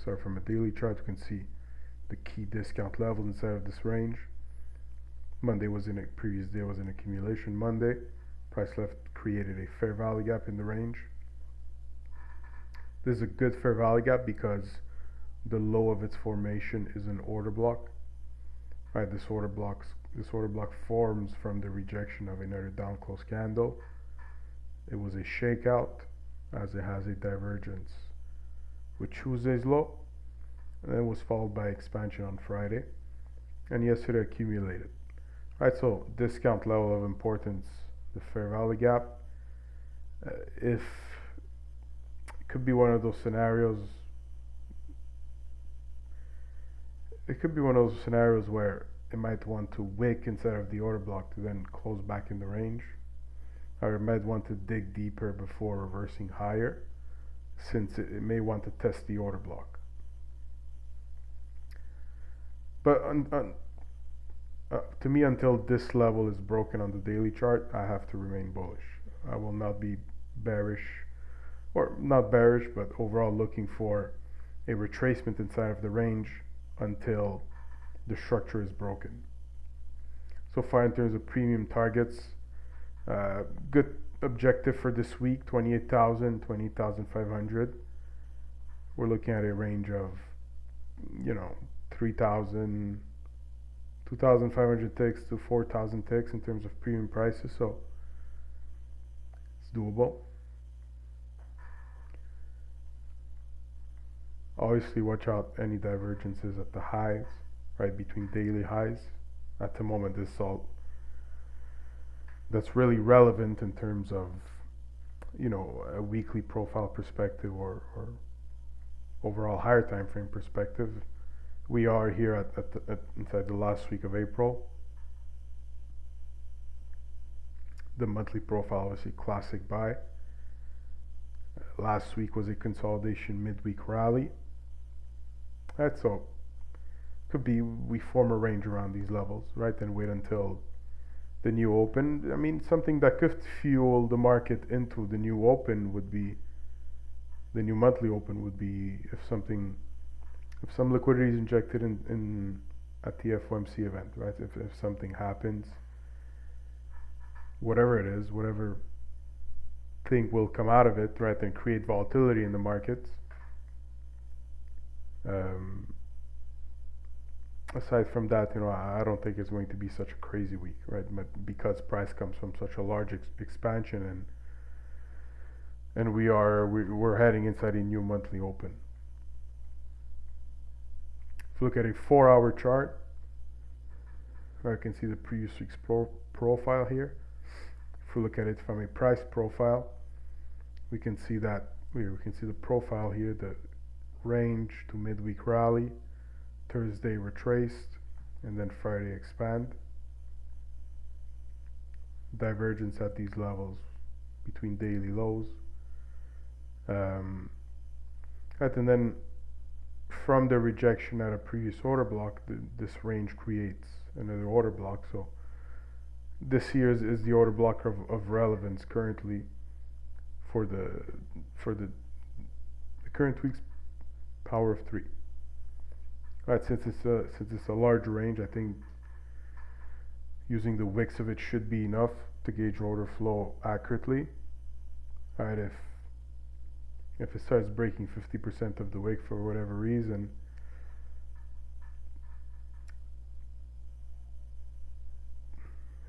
Start from a daily chart. You can see the key discount levels inside of this range. Monday was in a previous day was an accumulation Monday. Price left created a fair value gap in the range. This is a good fair value gap because the low of its formation is an order block. Right, this order block forms from the rejection of another down close candle. It was a shakeout as it has a divergence with Tuesday's low, and then was followed by expansion on Friday, and yesterday accumulated. Right, so discount level of importance, the fair value gap. If it could be one of those scenarios, where it might want to wick inside of the order block to then close back in the range, or it might want to dig deeper before reversing higher, since it may want to test the order block. But to me, until this level is broken on the daily chart, I have to remain bullish. I will not be bearish, or not bearish, but overall looking for a retracement inside of the range until the structure is broken. So far in terms of premium targets, good objective for this week, 28,000, 28,500. We're looking at a range of, 3,000, 2,500 ticks to 4,000 ticks in terms of premium prices, so it's doable. Obviously, watch out any divergences at the highs, right, between daily highs. At the moment, this is all that's really relevant in terms of, a weekly profile perspective or overall higher time frame perspective. We are here at inside the last week of April. The monthly profile was a classic buy. Last week was a consolidation midweek rally. Right, so could be we form a range around these levels, right, and wait until the new open. I mean, something that could fuel the market into the new open would be, the new monthly open would be if some liquidity is injected in at the FOMC event, right? If something happens, whatever it is, whatever thing will come out of it, right, and create volatility in the markets. Aside from that, I don't think it's going to be such a crazy week, right? But because price comes from such a large expansion, and we're heading inside a new monthly open. If you look at a 4-hour chart, I can see the previous week's profile here. If we look at it from a price profile, we can see that we can see the profile here, the range to midweek rally, Thursday retraced, and then Friday expand. Divergence at these levels between daily lows. Right, and then from the rejection at a previous order block, this range creates another order block. So this here is the order block of relevance currently for the current week's power of 3. Right, since it's a large range, I think using the wicks of it should be enough to gauge order flow accurately. Right, if it starts breaking 50% of the wick for whatever reason,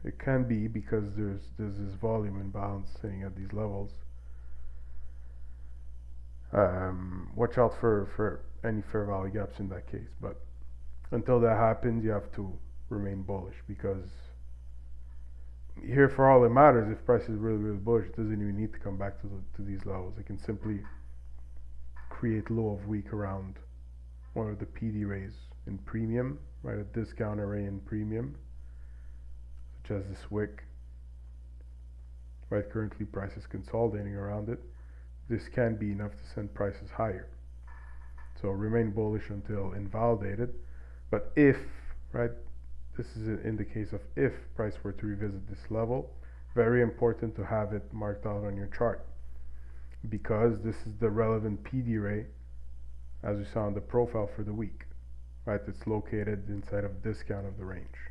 it can be because there's this volume imbalance sitting at these levels. Watch out for any fair value gaps in that case, but until that happens, you have to remain bullish, because here, for all it matters, if price is really bullish, it doesn't even need to come back to these levels. It can simply create low of week around one of the PD rays in premium, right, a discount array in premium, such as this wick, right. Currently price is consolidating around it. This can be enough to send prices higher. So remain bullish until invalidated. But if, right, this is in the case of if price were to revisit this level, very important to have it marked out on your chart, because this is the relevant PD ray as we saw in the profile for the week, right? It's located inside of discount of the range.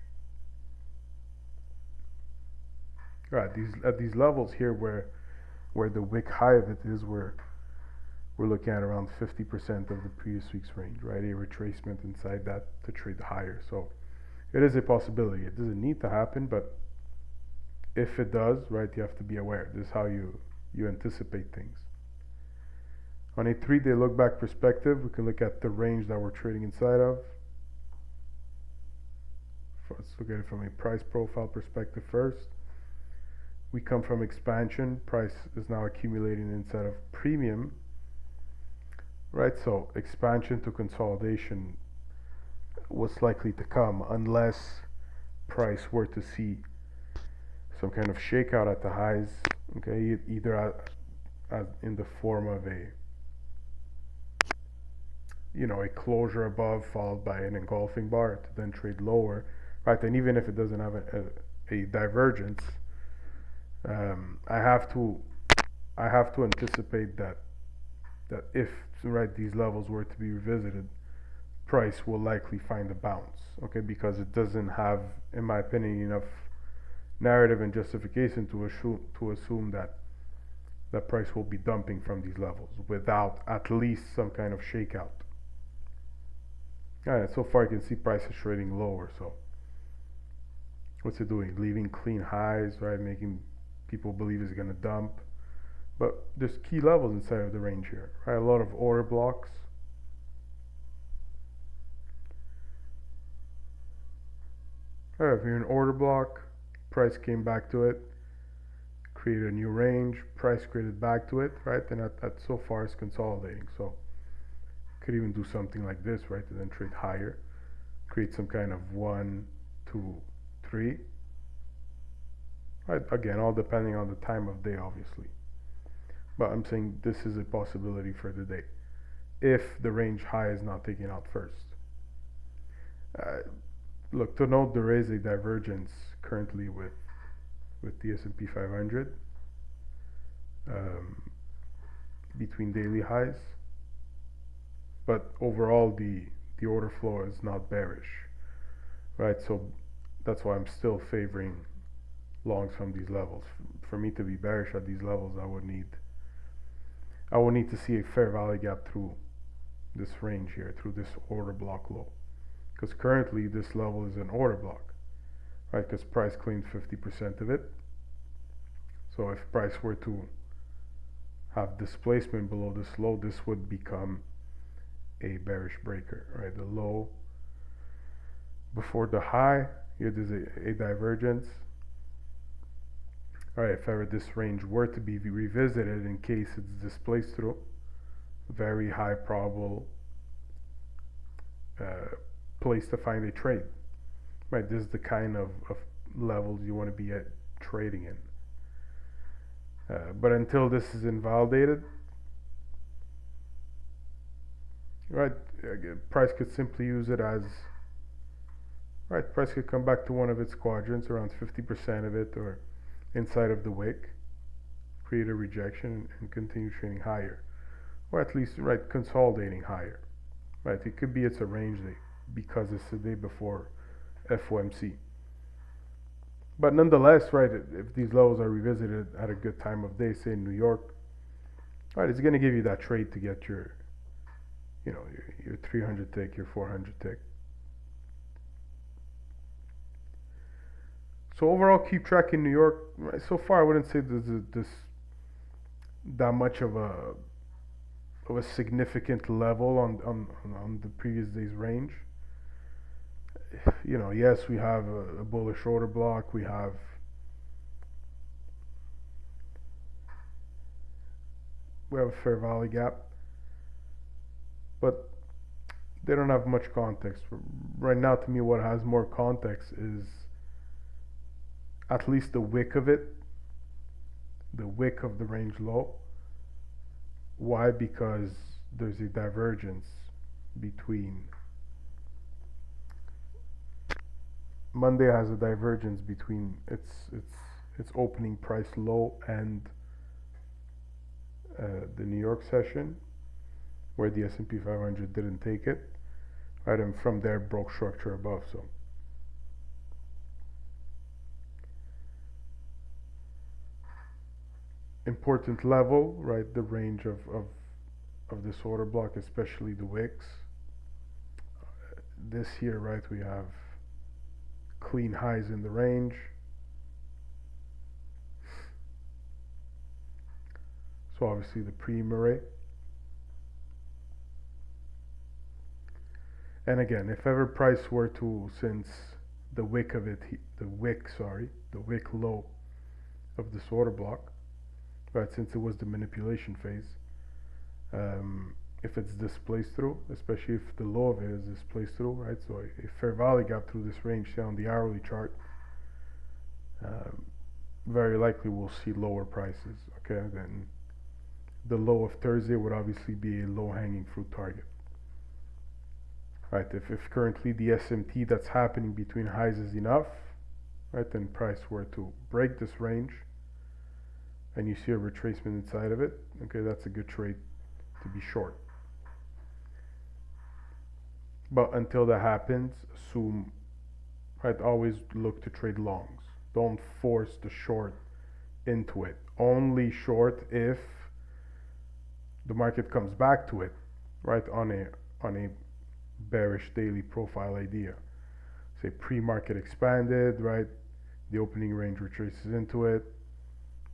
Right, at these levels here where the wick high of it is, we're looking at around 50% of the previous week's range, right? A retracement inside that to trade higher. So it is a possibility. It doesn't need to happen, but if it does, right, you have to be aware. This is how you anticipate things. On a 3-day look back perspective, we can look at the range that we're trading inside of. Let's look at it from a price profile perspective first. We come from expansion. Price is now accumulating inside of premium, right? So expansion to consolidation was likely to come unless price were to see some kind of shakeout at the highs, okay, either in the form of a closure above followed by an engulfing bar to then trade lower, right? And even if it doesn't have a divergence, I have to anticipate that if, right, these levels were to be revisited, price will likely find a bounce, okay, because it doesn't have, in my opinion, enough narrative and justification to assume that price will be dumping from these levels without at least some kind of shakeout. Alright, so far you can see price is trading lower. So what's it doing? Leaving clean highs, right? Making people believe it's going to dump. But there's key levels inside of the range here, right? A lot of order blocks. Alright, if you're an order block, price came back to it, created a new range, price created back to it, right? And that so far is consolidating. So could even do something like this, right? And then trade higher, create some kind of 1, 2, 3. Right? Again, all depending on the time of day, obviously. But I'm saying this is a possibility for the day, if the range high is not taken out first. Look, to note, there is a divergence currently with the S&P 500 between daily highs, but overall the order flow is not bearish, right? So that's why I'm still favoring longs from these levels. For me to be bearish at these levels, I would need to see a fair value gap through this range here, through this order block low, because currently this level is an order block, right? Because price claimed 50% of it. So if price were to have displacement below this low, this would become a bearish breaker, right? The low before the high, here there's a divergence. Alright, if ever this range were to be revisited in case it's displaced through, very high probable place to find a trade, right? This is the kind of levels you want to be at trading in. But until this is invalidated, right, price could simply use it as, right, price could come back to one of its quadrants, around 50% of it, or inside of the wick, create a rejection and continue trading higher, or at least, right, consolidating higher, right? It could be it's a range day because it's the day before FOMC. But nonetheless, right, if these levels are revisited at a good time of day, say in New York, right, it's going to give you that trade to get your 300 tick, your 400 tick. So overall, keep tracking New York. Right, so far, I wouldn't say this that much of a significant level on the previous day's range. Yes, we have a bullish order block. We have a fair value gap, but they don't have much context. Right now, to me, what has more context is at least the wick of it, the wick of the range low. Why? Because there's a divergence between Monday has a divergence between its opening price low and the New York session, where the S&P 500 didn't take it, right? And from there broke structure above. So important level, right? The range of this order block, especially the wicks. This here, right? We have clean highs in the range. So obviously the pre-Murray. And again, if ever price were to, since the wick low of this order block, right, since it was the manipulation phase, if it's displaced through, especially if the low of it is displaced through, right, so a fair value gap through this range, say on the hourly chart, very likely we'll see lower prices, okay? Then the low of Thursday would obviously be a low-hanging fruit target. Right, if currently the SMT that's happening between highs is enough, right, then price were to break this range and you see a retracement inside of it, okay, that's a good trade to be short. But until that happens, assume, right, always look to trade longs. Don't force the short into it. Only short if the market comes back to it, right, on a bearish daily profile idea. Say pre-market expanded, right? The opening range retraces into it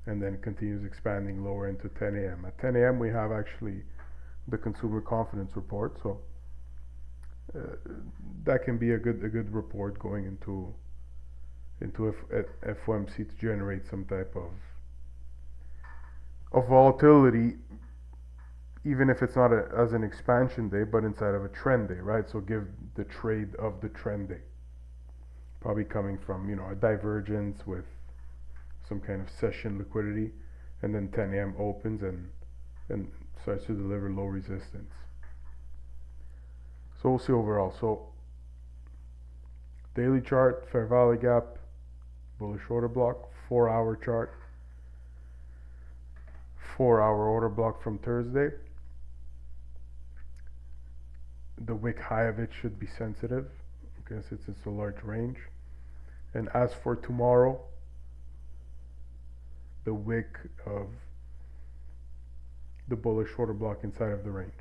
and then continues expanding lower into 10 a.m. At 10 a.m. we have actually the consumer confidence report, so that can be a good report going into FOMC to generate some type of volatility, even if it's not as an expansion day, but inside of a trend day, right? So give the trade of the trend day, probably coming from, a divergence with some kind of session liquidity, and then 10 a.m. opens and starts to deliver low resistance. So we'll see overall. So daily chart, fair value gap, bullish order block, 4-hour chart, 4-hour order block from Thursday. The wick high of it should be sensitive, okay, since it's a large range. And as for tomorrow, the wick of the bullish order block inside of the range.